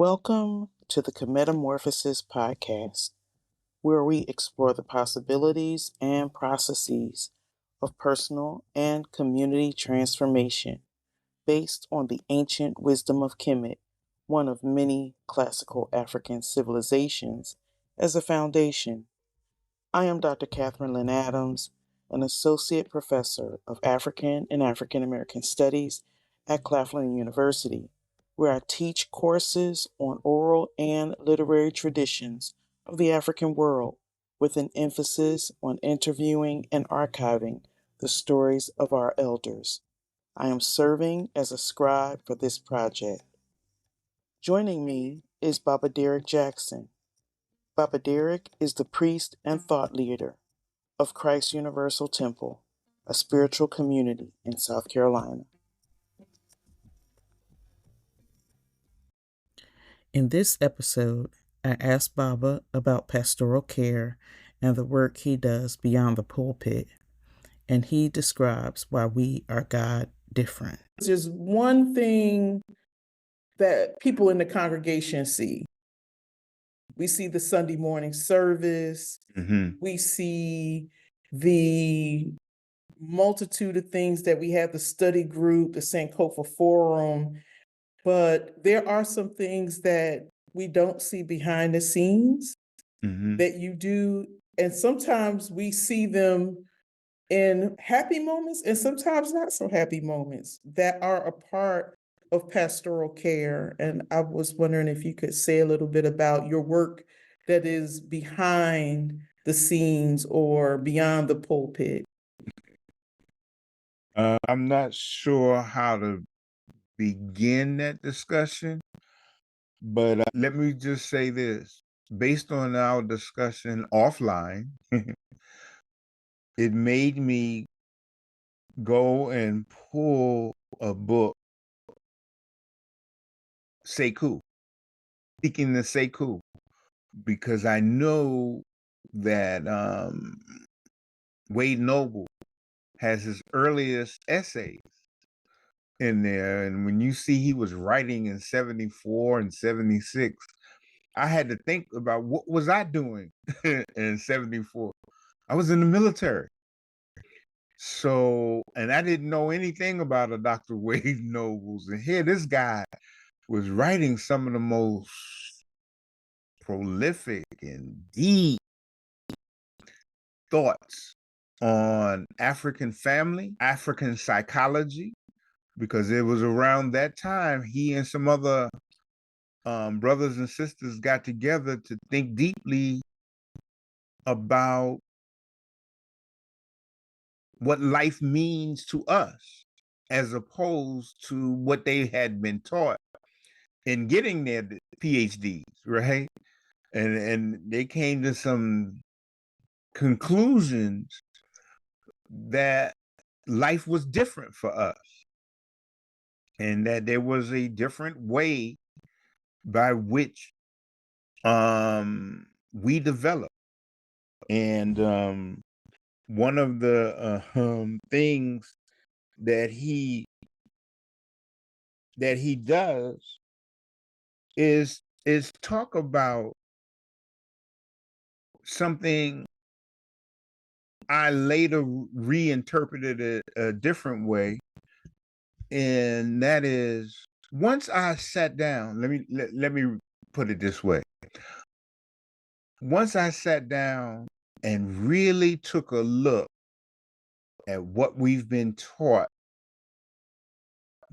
Welcome to the Metamorphosis podcast, where we explore the possibilities and processes of personal and community transformation based on the ancient wisdom of Kemet, one of many classical African civilizations, as a foundation. I am Dr. Catherine Lynn Adams, an associate professor of African and African American Studies at Claflin University, where I teach courses on oral and literary traditions of the African world, with an emphasis on interviewing and archiving the stories of our elders. I am serving as a scribe for this project. Joining me is Baba Derrick Jackson. Baba Derrick is the priest and thought leader of Christ Universal Temple, a spiritual community in South Carolina. In this episode, I asked Baba about pastoral care and the work he does beyond the pulpit, and he describes why we are God different. There's one thing that people in the congregation see. We see the Sunday morning service. We see the multitude of things that we have, the study group, the Sankofa Forum, but there are some things that we don't see behind the scenes that you do. And sometimes we see them in happy moments and sometimes not so happy moments that are a part of pastoral care. And I was wondering if you could say a little bit about your work that is behind the scenes or beyond the pulpit. I'm not sure how to begin that discussion, but let me just say this. Based on our discussion offline, it made me go and pull a book, Sakhu, Seeking the Sakhu, because I know that Wade Noble has his earliest essays in there. And when you see he was writing in 74 and 76, I had to think about what was I doing in 74. I was in the military. So, and I didn't know anything about a Dr. Wade Nobles. And here this guy was writing some of the most prolific and deep thoughts on African family, African psychology, because it was around that time he and some other brothers and sisters got together to think deeply about what life means to us as opposed to what they had been taught in getting their PhDs, right? And they came to some conclusions that life was different for us and that there was a different way by which we develop. And one of the things that he does is talk about something I later reinterpreted it a different way, and that is, once I sat down, let me put it this way. Once I sat down and really took a look at what we've been taught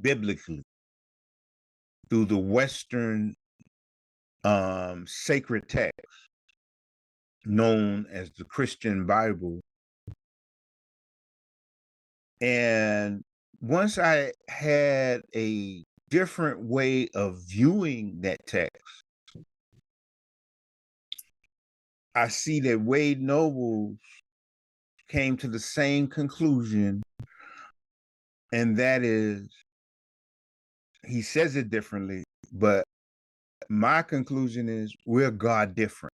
biblically through the Western sacred text known as the Christian Bible, and once I had a different way of viewing that text, I see that Wade Nobles came to the same conclusion, and that is, he says it differently, but my conclusion is we're God different.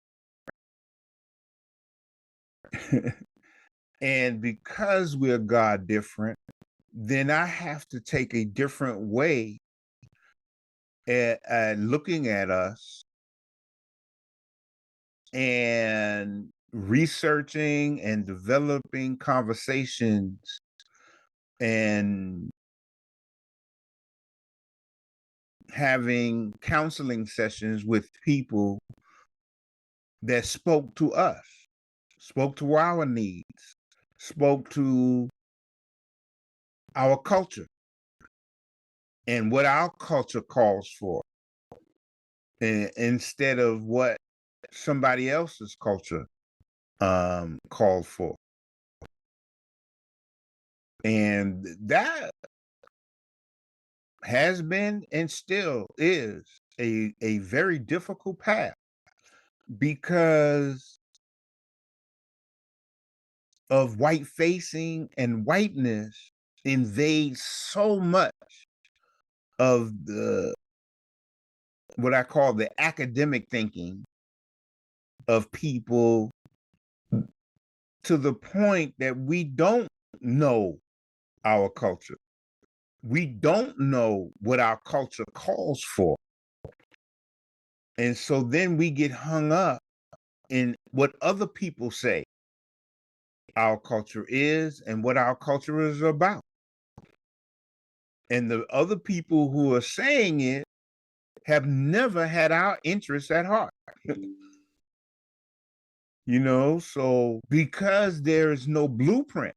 And because we're God different, then I have to take a different way at looking at us and researching and developing conversations and having counseling sessions with people that spoke to us, spoke to our needs, spoke to our culture and what our culture calls for, instead of what somebody else's culture called for. And that has been and still is a very difficult path, because of white facing, and whiteness invades so much of what I call the academic thinking of people, to the point that we don't know our culture. We don't know what our culture calls for. And so then we get hung up in what other people say our culture is and what our culture is about. And the other people who are saying it have never had our interests at heart. So because there is no blueprint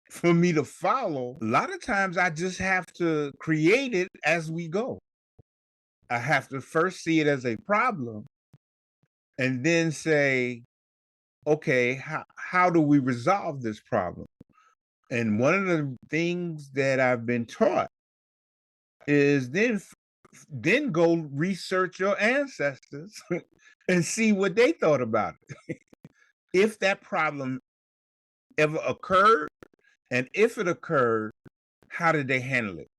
for me to follow, a lot of times I just have to create it as we go. I have to first see it as a problem and then say, okay, how do we resolve this problem? And one of the things that I've been taught is then go research your ancestors and see what they thought about it. If that problem ever occurred, and if it occurred, how did they handle it?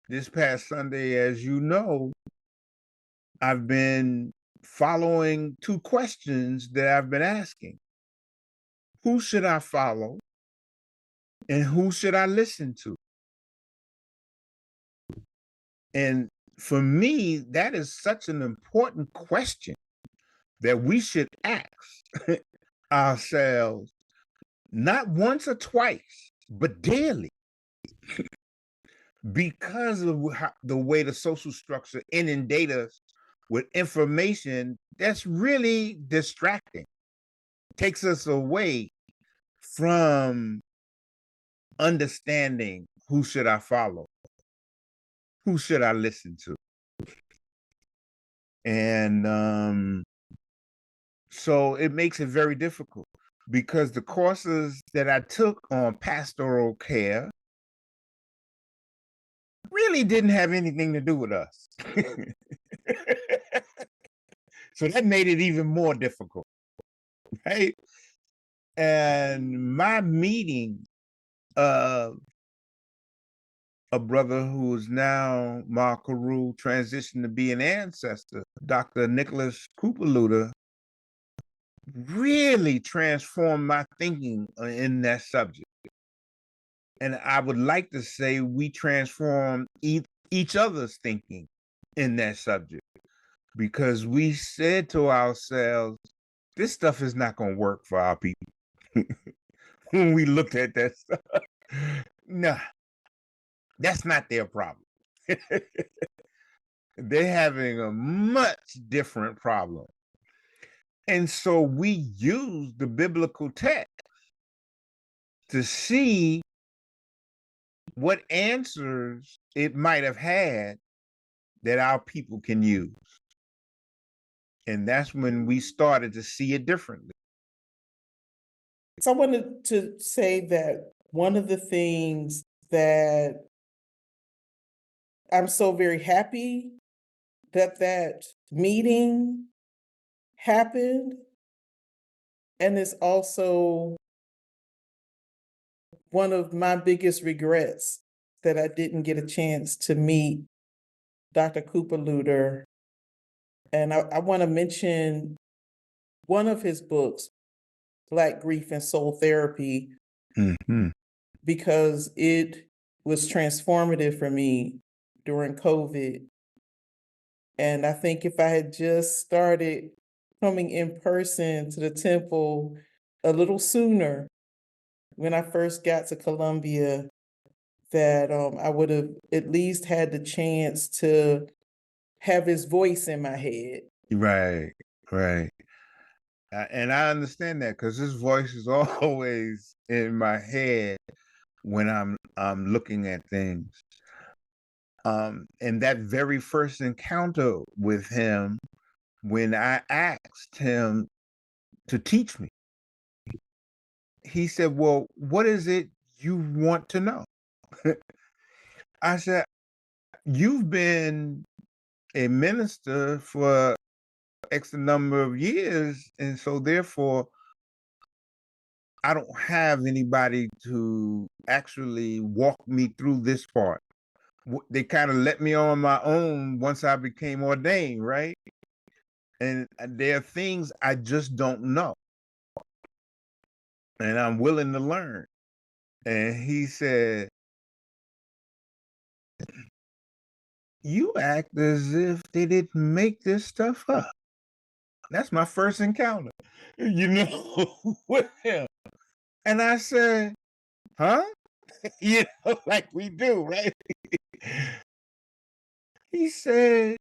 This past Sunday, as you know, I've been following two questions that I've been asking. Who should I follow? And who should I listen to? And for me, that is such an important question that we should ask ourselves, not once or twice, but daily, because of the way the social structure inundates us with information that's really distracting, takes us away from understanding who should I follow, who should I listen to. And so it makes it very difficult, because the courses that I took on pastoral care really didn't have anything to do with us. So that made it even more difficult, right? And my meeting of a brother who is now Makaru transitioned to be an ancestor, Dr. Nicholas Cooper-Lewter, really transformed my thinking in that subject. And I would like to say we transformed each other's thinking in that subject, because we said to ourselves, this stuff is not going to work for our people. When we looked at that stuff, nah, that's not their problem. They're having a much different problem. And so we use the biblical text to see what answers it might have had that our people can use. And that's when we started to see it differently. So I wanted to say that one of the things that I'm so very happy that meeting happened, and it's also one of my biggest regrets that I didn't get a chance to meet Dr. Cooper-Lewter. And I want to mention one of his books, Black Grief and Soul Therapy, Mm-hmm. because it was transformative for me. during COVID. And I think if I had just started coming in person to the temple a little sooner when I first got to Columbia, that I would have at least had the chance to have his voice in my head. Right, right. And I understand that because his voice is always in my head when I'm looking at things. And that very first encounter with him, when I asked him to teach me, he said, "Well, what is it you want to know?" I said, "You've been a minister for X number of years, and so therefore I don't have anybody to actually walk me through this part. They kind of let me on my own once I became ordained, right? And there are things I just don't know, and I'm willing to learn." And he said, "You act as if they didn't make this stuff up." That's my first encounter, with him. And I said, "Huh?" Like we do, right? He said,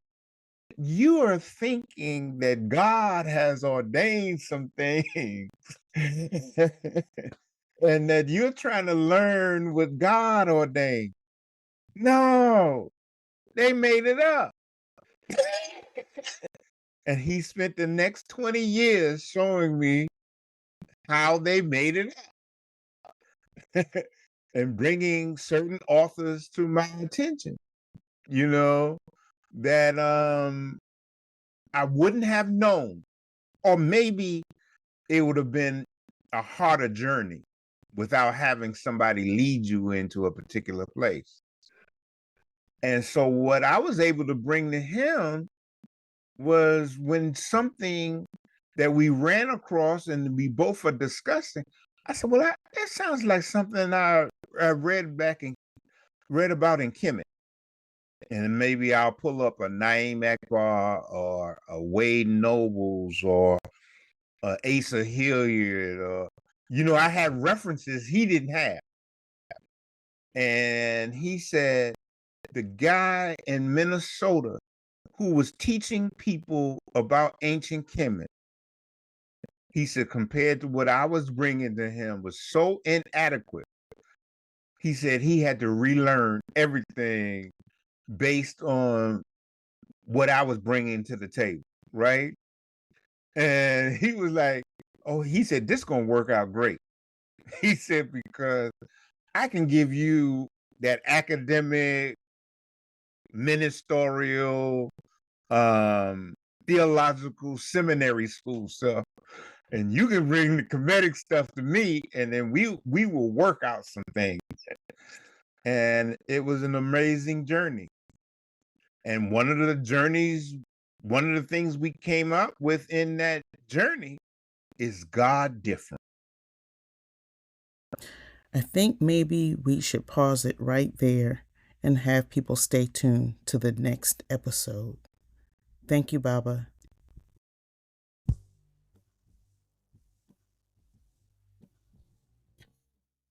"You are thinking that God has ordained some things and that you're trying to learn what God ordained. No, they made it up." And he spent the next 20 years showing me how they made it up and bringing certain authors to my attention, you know, that I wouldn't have known, or maybe it would have been a harder journey without having somebody lead you into a particular place. And so what I was able to bring to him was when something that we ran across and we both are discussing, I said, "Well, that sounds like something I read about in Kemet." And maybe I'll pull up a Naim Akbar or a Wade Nobles or Asa Hilliard, or I had references he didn't have. And he said the guy in Minnesota who was teaching people about ancient Kemet, he said, compared to what I was bringing to him, was so inadequate. He said he had to relearn everything based on what I was bringing to the table, right? And he was like, "Oh," he said, "this is going to work out great." He said, "Because I can give you that academic, ministerial, theological, seminary school stuff, and you can bring the Kemetic stuff to me, and then we will work out some things." And it was an amazing journey. And one of the things we came up with in that journey is God different. I think maybe we should pause it right there and have people stay tuned to the next episode. Thank you, Baba.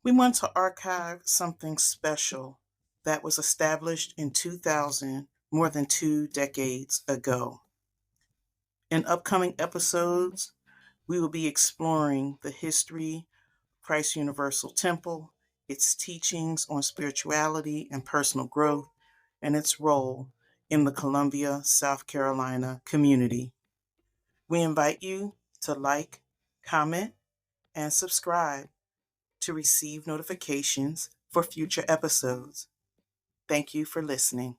We want to archive something special that was established in 2000, more than 2 decades ago. In upcoming episodes, we will be exploring the history of Christ Universal Temple, its teachings on spirituality and personal growth, and its role in the Columbia, South Carolina community. We invite you to like, comment, and subscribe to receive notifications for future episodes. Thank you for listening.